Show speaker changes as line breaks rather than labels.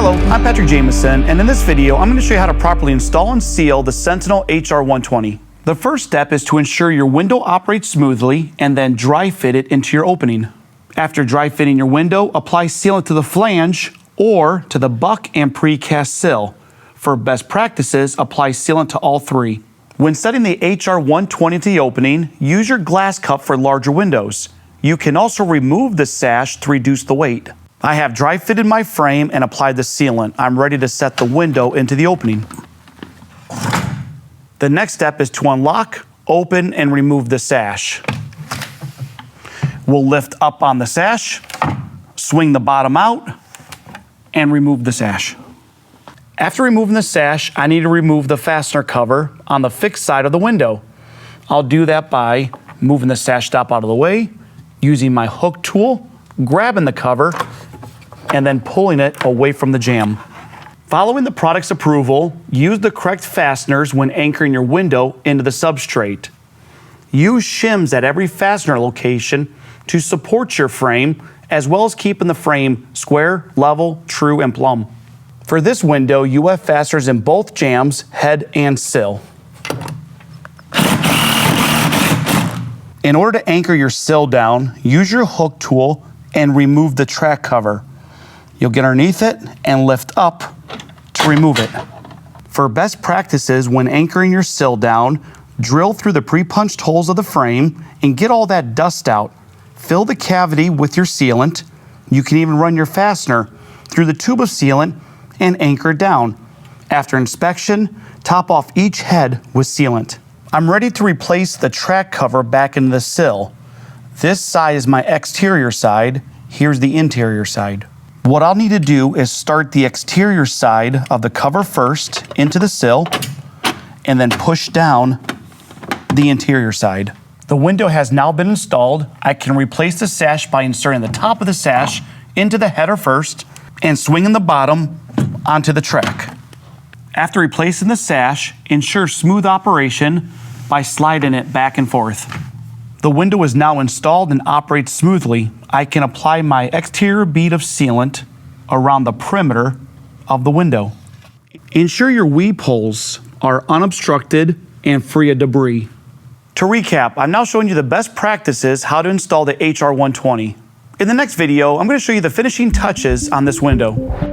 Hello, I'm Patrick Jameson, and in this video, I'm going to show you how to properly install and seal the Sentinel HR120. The first step is to ensure your window operates smoothly and then dry fit it into your opening. After dry fitting your window, apply sealant to the flange or to the buck and precast sill. For best practices, apply sealant to all three. When setting the HR120 to the opening, use your glass cup for larger windows. You can also remove the sash to reduce the weight. I have dry fitted my frame and applied the sealant. I'm ready to set the window into the opening. The next step is to unlock, open, and remove the sash. We'll lift up on the sash, swing the bottom out, and remove the sash. After removing the sash, I need to remove the fastener cover on the fixed side of the window. I'll do that by moving the sash stop out of the way, using my hook tool, grabbing the cover, and then pulling it away from the jamb. Following the product's approval, use the correct fasteners when anchoring your window into the substrate. Use shims at every fastener location to support your frame, as well as keeping the frame square, level, true, and plumb. For this window, you have fasteners in both jambs, head, and sill. In order to anchor your sill down, use your hook tool and remove the track cover. You'll get underneath it and lift up to remove it. For best practices when anchoring your sill down, drill through the pre-punched holes of the frame and get all that dust out. Fill the cavity with your sealant. You can even run your fastener through the tube of sealant and anchor it down. After inspection, top off each head with sealant. I'm ready to replace the track cover back into the sill. This side is my exterior side. Here's the interior side. What I'll need to do is start the exterior side of the cover first into the sill and then push down the interior side. The window has now been installed. I can replace the sash by inserting the top of the sash into the header first and swinging the bottom onto the track. After replacing the sash, ensure smooth operation by sliding it back and forth. The window is now installed and operates smoothly. I can apply my exterior bead of sealant around the perimeter of the window. Ensure your weep holes are unobstructed and free of debris. To recap, I'm now showing you the best practices how to install the HR120. In the next video, I'm going to show you the finishing touches on this window.